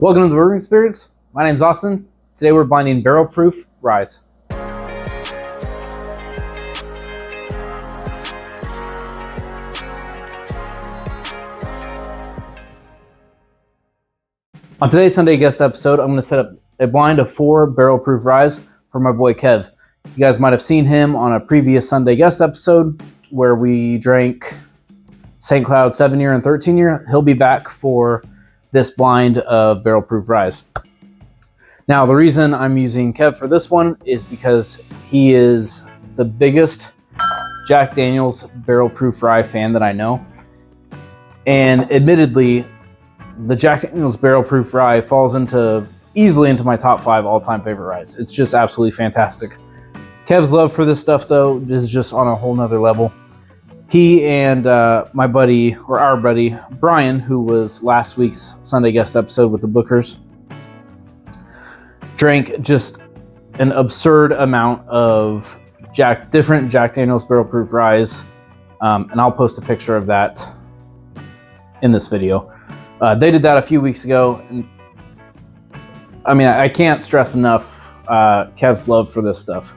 Welcome to the Brewing Experience. My name's Austin. Today we're blinding barrel proof rye. On today's Sunday guest episode, I'm going to set up a blind of 4 barrel proof rye for my boy Kev. You guys might have seen him on a previous Sunday guest episode where we drank St. Cloud 7-year and 13-year. He'll be back for this blind of barrel proof rye. Now, the reason I'm using Kev for this one is because he is the biggest Jack Daniel's barrel proof rye fan that I know. And admittedly, the Jack Daniel's barrel proof rye falls easily into my top 5 all-time favorite rye. It's just absolutely fantastic. Kev's love for this stuff, though, is just on a whole nother level. He and our buddy, Brian, who was last week's Sunday guest episode with the Bookers, drank just an absurd amount of different Jack Daniel's barrel proof rye, and I'll post a picture of that in this video. They did that a few weeks ago, and I mean, I can't stress enough Kev's love for this stuff.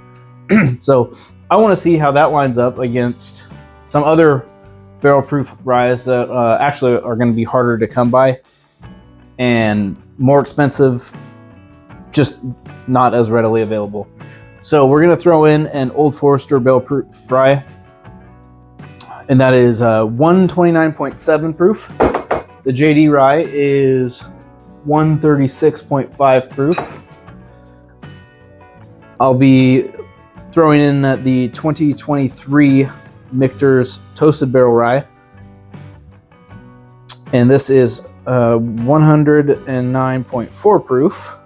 So I want to see how that lines up against some other barrel proof rye that actually are going to be harder to come by and more expensive, just not as readily available. So we're going to throw in an Old Forester barrel proof rye, and that is 129.7 proof. The JD rye is 136.5 proof. I'll be throwing in the 2023 Michter's Toasted Barrel Rye. And this is 109.4 proof.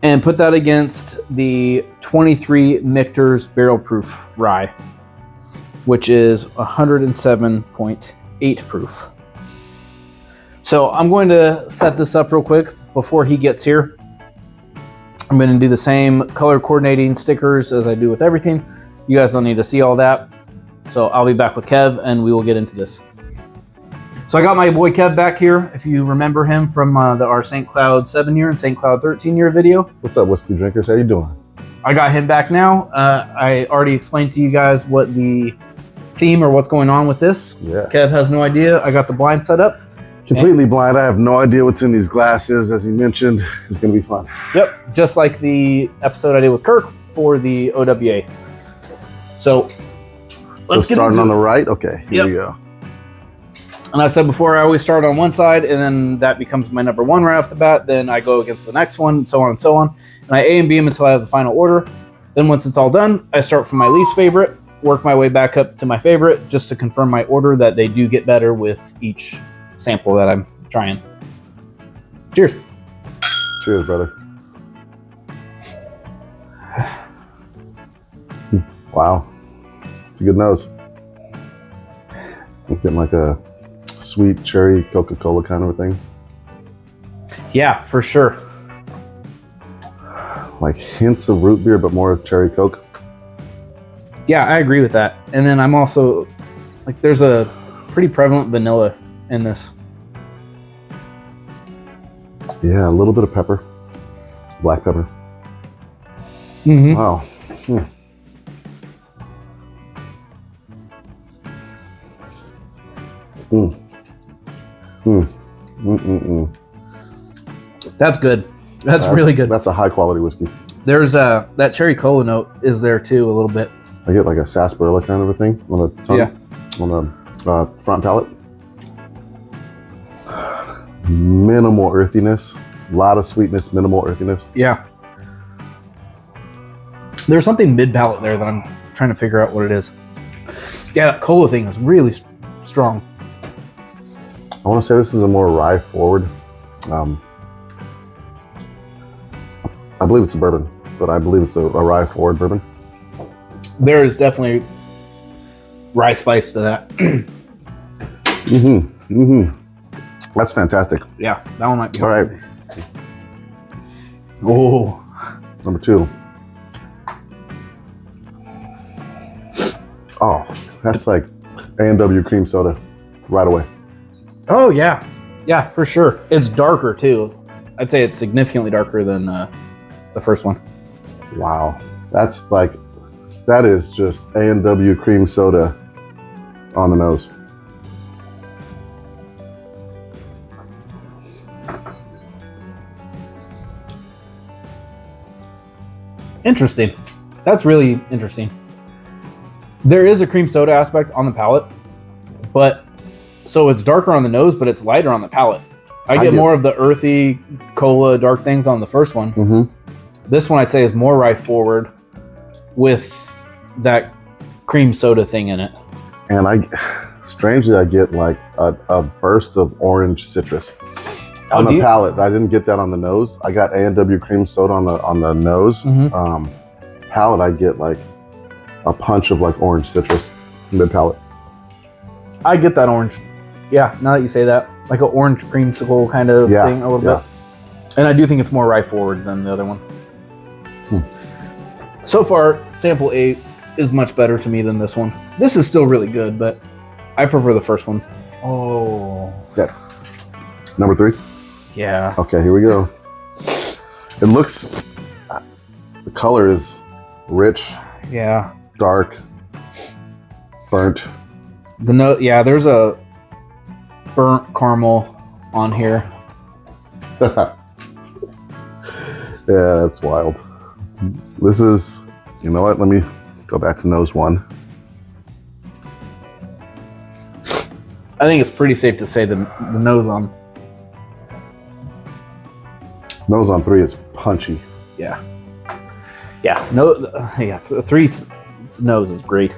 And put that against the 23 Michter's Barrel Proof Rye, which is 107.8 proof. So I'm going to set this up real quick before he gets here. I'm going to do the same color coordinating stickers as I do with everything. You guys don't need to see all that. So I'll be back with Kev and we will get into this. So I got my boy Kev back here. If you remember him from our St. Cloud 7-year and St. Cloud 13-year video. What's up, whiskey drinkers? How you doing? I got him back now. I already explained to you guys what the theme or what's going on with this. Yeah. Kev has no idea. I got the blind set up. Completely blind. I have no idea what's in these glasses, as you mentioned. It's going to be fun. Yep, just like the episode I did with Kirk for the OWA. So let's get starting into on the right? Okay, here we go. And I said before, I always start on one side, and then that becomes my number 1 right off the bat. Then I go against the next one, and so on and so on. And I A and B them until I have the final order. Then once it's all done, I start from my least favorite, work my way back up to my favorite, just to confirm my order that they do get better with each sample that I'm trying. Cheers. Cheers, brother. Wow. It's a good nose. I'm getting like a sweet cherry Coca-Cola kind of a thing. Yeah, for sure. Like hints of root beer, but more of cherry Coke. Yeah, I agree with that. And then I'm also, like, there's a pretty prevalent vanilla in this. Yeah, a little bit of pepper. Black pepper. Mm-hmm. Wow. That's good. That's really good. That's a high quality whiskey. There's that cherry cola note is there too a little bit. I get like a sarsaparilla kind of a thing on the tongue, yeah, on the front palate. Minimal earthiness, a lot of sweetness, minimal earthiness. Yeah. There's something mid palate there that I'm trying to figure out what it is. Yeah, that cola thing is really strong. I want to say this is a more rye forward. I believe it's a bourbon, but I believe it's a rye forward bourbon. There is definitely rye spice to that. That's fantastic. Yeah, that one might be. All right. Oh. Number 2. Oh, that's like A&W cream soda right away. Oh yeah, yeah, for sure. It's darker too. I'd say it's significantly darker than the first one. Wow, that is just A&W cream soda on the nose. Interesting. That's really interesting. There is a cream soda aspect on the palate, but so it's darker on the nose, but it's lighter on the palate. I get more of the earthy cola dark things on the first one. Mm-hmm. This one I'd say is more rye forward with that cream soda thing in it. And strangely, I get like a burst of orange citrus on the palate. I didn't get that on the nose. I got A&W cream soda on the nose. Mm-hmm. Palate, I get like a punch of like orange citrus mid palate. I get that orange. Yeah, now that you say that, like an orange creamsicle kind of thing a little bit. And I do think it's more rye forward than the other one. So far, sample 8 is much better to me than this one. This is still really good, but I prefer the first one. Oh. Okay. Number 3? Yeah. Okay, here we go. It looks, the color is rich. Yeah. Dark. Burnt. There's a burnt caramel on here. Yeah, that's wild. This is, you know what? Let me go back to nose 1. I think it's pretty safe to say the nose on. Nose on 3 is punchy. Yeah. Yeah. No. Yeah. 3's nose is great.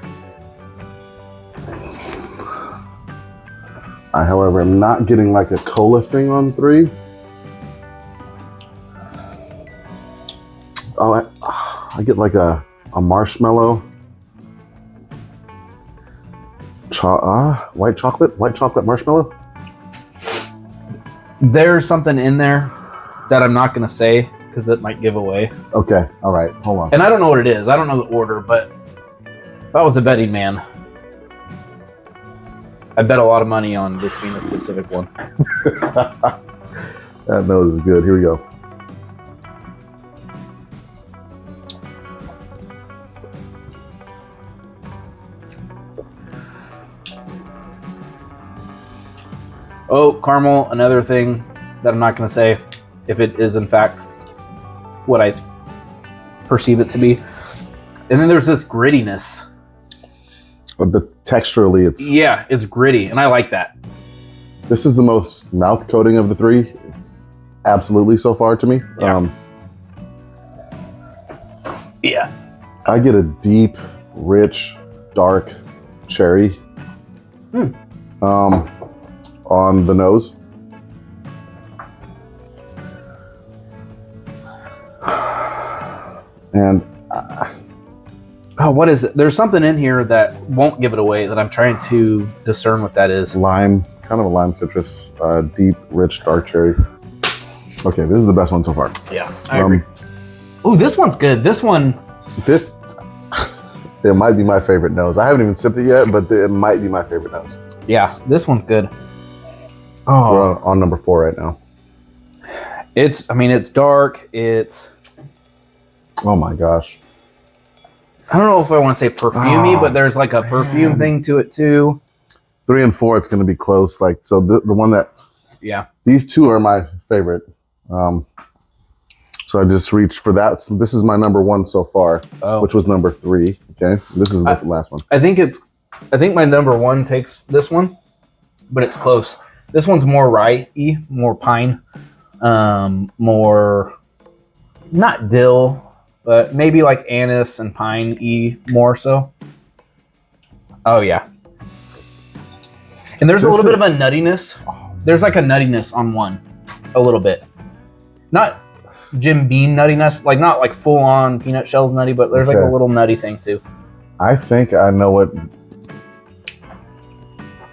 I, however, am not getting like a cola thing on 3. Oh, I get like a marshmallow, white chocolate marshmallow. There's something in there that I'm not going to say because it might give away. Okay, all right, hold on. And I don't know what it is. I don't know the order, but if I was a betting man, I bet a lot of money on this being a specific one. That nose is good. Here we go. Oh, caramel, another thing that I'm not going to say if it is in fact what I perceive it to be. And then there's this grittiness. Texturally, it's gritty, and I like that. This is the most mouth coating of the 3, absolutely, so far to me. Yeah. I get a deep, rich, dark cherry on the nose. And what is it? There's something in here that won't give it away that I'm trying to discern what that is. lime, kind of a lime citrus, deep, rich, dark cherry. Okay, this is the best one so far. Yeah, I agree. Oh, this one's good. This one. It might be my favorite nose. I haven't even sipped it yet, but it might be my favorite nose. Yeah, this one's good. Oh, We're on number 4 right now. it's dark. Oh my gosh. I don't know if I want to say perfumey, but there's like a perfume thing to it too. 3 and 4, it's going to be close. Like, so the one that, these 2 are my favorite. So I just reached for that. So this is my number 1 so far, which was number 3. Okay, this is the last one. I think my number 1 takes this one, but it's close. This one's more rye-y, more pine, more not dill, but maybe like anise and pine-y more so. Oh yeah. And there's a little bit of a nuttiness. There's like a nuttiness on 1, a little bit. Not Jim Beam nuttiness, like not like full on peanut shells nutty, but there's like a little nutty thing too. I think I know what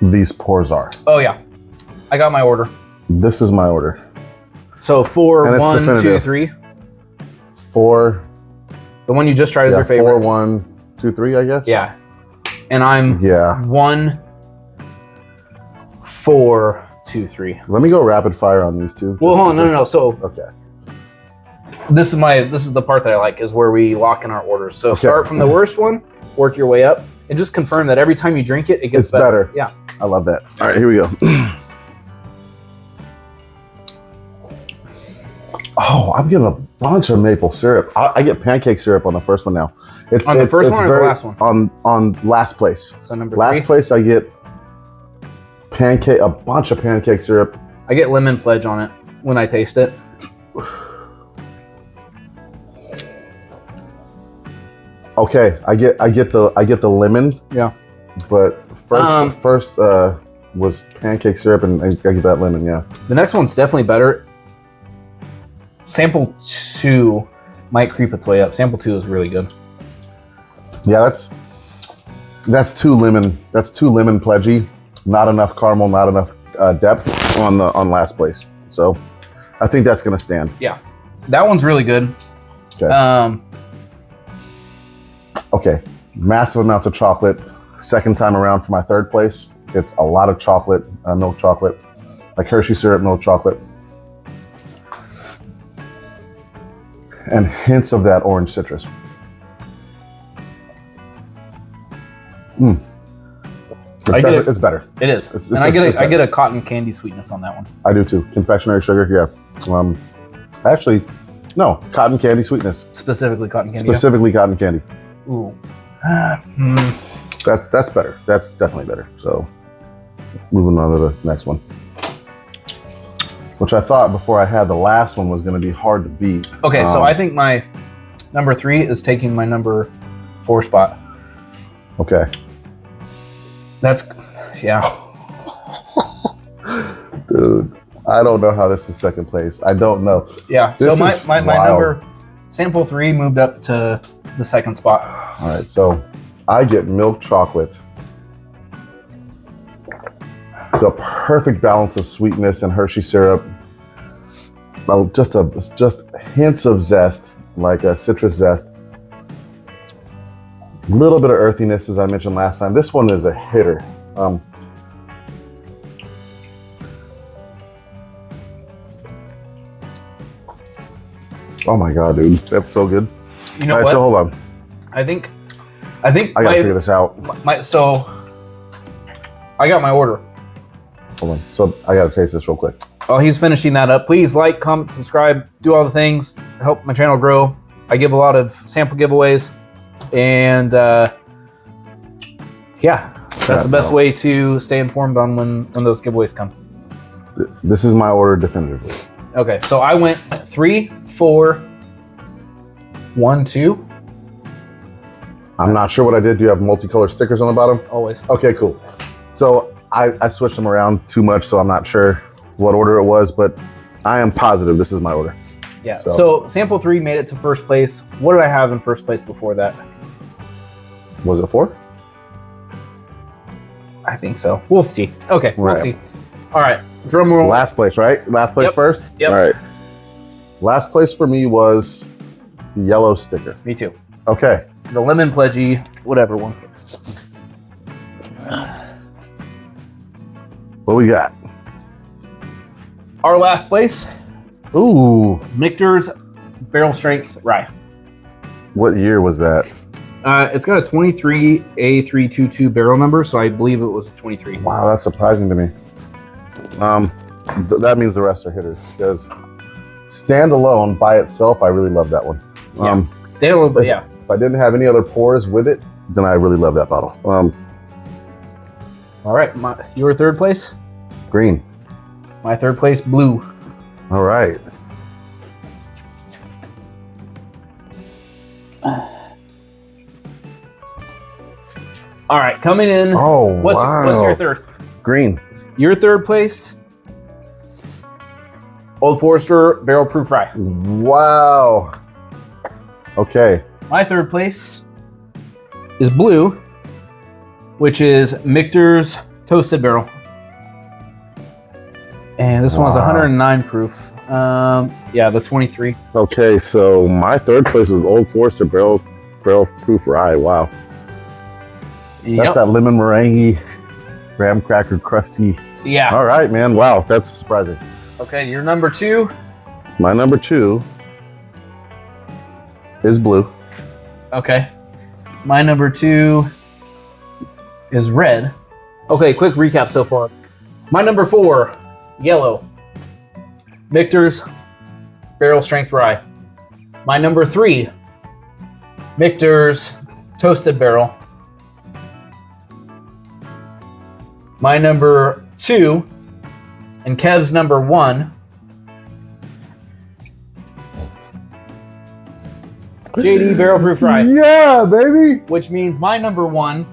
these pours are. Oh yeah, I got my order. This is my order. So 4, 1, 2, 3. 4. The one you just tried is your favorite. 4, 1, 2, 3, I guess. Yeah, and I'm 1, 4, 2, 3. Let me go rapid fire on these two. Well, hold on, no. So okay. This is the part that I like, is where we lock in our orders. So start from the worst one, work your way up, and just confirm that every time you drink it, it gets better. Yeah. I love that. All right, here we go. Oh, I'm getting a bunch of maple syrup. I get pancake syrup on the first one now. It's on the first one or the last one? On last place. So number last 3? place, I get a bunch of pancake syrup. I get lemon pledge on it when I taste it. Okay, I get the lemon. Yeah. But first was pancake syrup, and I get that lemon. Yeah. The next one's definitely better. Sample 2 might creep its way up. Sample 2 is really good. Yeah, that's too lemon. That's too lemon pledgy. Not enough caramel. Not enough depth on last place. So I think that's gonna stand. Yeah, that one's really good. Okay. Okay. Massive amounts of chocolate. Second time around for my third place. It's a lot of chocolate, milk chocolate, like Hershey syrup, milk chocolate. And hints of that orange citrus. It's better. It is. I get a cotton candy sweetness on that one. I do too. Confectionery sugar, yeah. Actually, no, cotton candy sweetness. Specifically cotton candy. Specifically cotton candy. Ooh. That's better. That's definitely better. So moving on to the next one, which I thought before I had the last one was going to be hard to beat. Okay, so I think my number 3 is taking my number 4 spot. Okay. Yeah. Dude, I don't know how this is second place. I don't know. Yeah, so my number, sample 3 moved up to the second spot. All right, so I get milk chocolate. The perfect balance of sweetness and Hershey syrup. Just hints of zest, like a citrus zest. A little bit of earthiness, as I mentioned last time. This one is a hitter. Oh my God, dude, that's so good. You know what? So hold on. I think I gotta figure this out. So I got my order. Hold on. So I gotta taste this real quick. While he's finishing that up, please like, comment, subscribe, do all the things, help my channel grow. I give a lot of sample giveaways, and yeah, that's the best way to stay informed on when those giveaways come. This is my order definitively. Okay, so I went 3, 4, 1, 2. I'm not sure what I did. Do you have multicolored stickers on the bottom? Always. Okay, cool. So I switched them around too much, so I'm not sure what order it was, but I am positive this is my order. Yeah, so sample 3 made it to first place. What did I have in first place before that? Was it 4? I think so. We'll see. Okay, we'll Right. see. All right, drum roll. Last place, right? Last place first? Yep. All right. Last place for me was the yellow sticker. Me too. Okay. The lemon pledgy, whatever one. What we got? Our last place, Ooh. Michter's Barrel Strength Rye. What year was that? It's got a 23A322 barrel number, so I believe it was 23. Wow, that's surprising to me. That means the rest are hitters, because standalone by itself, I really love that one. Yeah. Standalone, but yeah. If I didn't have any other pours with it, then I really love that bottle. All right, your third place? Green. My third place, blue. All right. All right, coming in. Oh, What's wow. your third? Green. Your third place, Old Forester Barrel Proof Rye. Wow. Okay. My third place is blue, which is Michter's Toasted Barrel. And this one's 109 proof. Yeah, the 23. Okay, so my third place was Old Forester Barrel Proof Rye. Wow. That's that lemon meringue. graham cracker crusty. Yeah. All right, man. Wow, that's surprising. Okay, your number 2. My number 2 is blue. Okay. My number 2 is red. Okay, quick recap so far. My number 4, yellow. Michter's Barrel Strength Rye. My number 3, Michter's Toasted Barrel. My number 2, and Kev's number 1, JD Barrel Proof Rye. Yeah, baby. Which means my number 1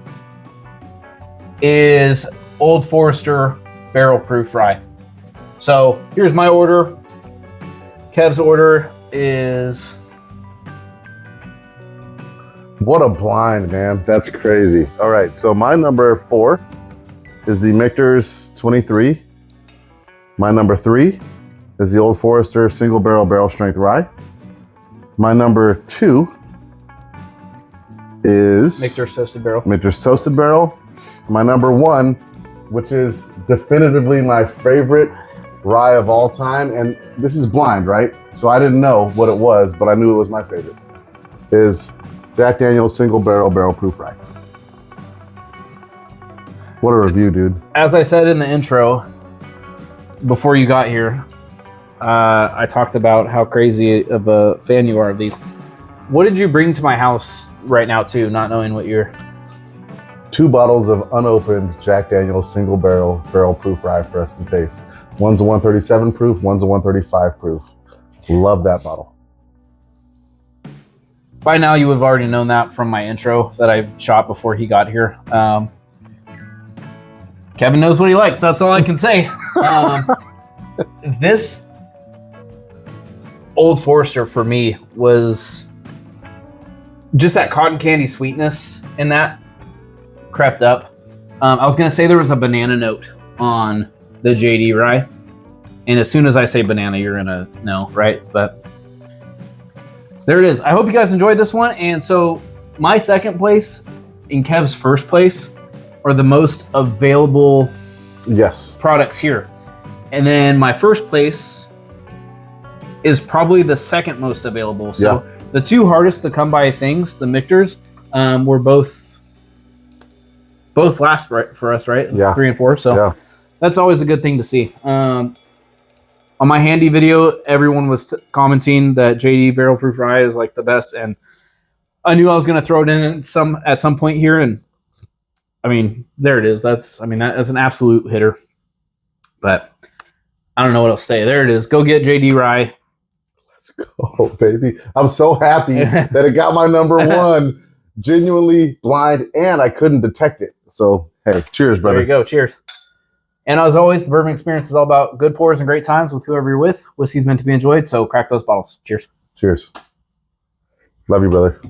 is Old Forester Barrel Proof Rye. So here's my order. Kev's order is... What a blind, man. That's crazy. All right, so my number 4 is the Michter's 23. My number 3 is the Old Forester Single Barrel Strength Rye. My number 2 is Michter's Toasted Barrel. Michter's Toasted Barrel. My number 1, which is definitively my favorite rye of all time, and this is blind, right? So I didn't know what it was, but I knew it was my favorite, is Jack Daniel's Single Barrel Proof Rye. What a review, dude. As I said in the intro, before you got here, I talked about how crazy of a fan you are of these. What did you bring to my house right now, too, not knowing what you're... 2 bottles of unopened Jack Daniel's Single Barrel Proof Rye for us to taste. One's a 137 proof, one's a 135 proof. Love that bottle. By now, you would have already known that from my intro that I shot before he got here. Kevin knows what he likes. That's all I can say. This Old Forester for me was just that cotton candy sweetness in that crept up. I was going to say there was a banana note on the JD rye. And as soon as I say banana, you're going to know, right? But there it is. I hope you guys enjoyed this one. And so my second place and Kev's first place are the most available products here. And then my first place is probably the second most available. So the 2 hardest to come by things, the Michters, were both last for us, right? Yeah. 3 and 4. So that's always a good thing to see. On my handy video, everyone was commenting that JD Barrel Proof Rye is like the best, and I knew I was going to throw it in at some point here, and I mean, there it is. That's an absolute hitter. But I don't know what else to say. There it is. Go get JD Rye. Let's go, baby. I'm so happy that it got my number 1. Genuinely blind, and I couldn't detect it. So, hey, cheers, brother. There you go. Cheers. And as always, the bourbon experience is all about good pours and great times with whoever you're with. Whiskey's meant to be enjoyed, so crack those bottles. Cheers. Cheers. Love you, brother.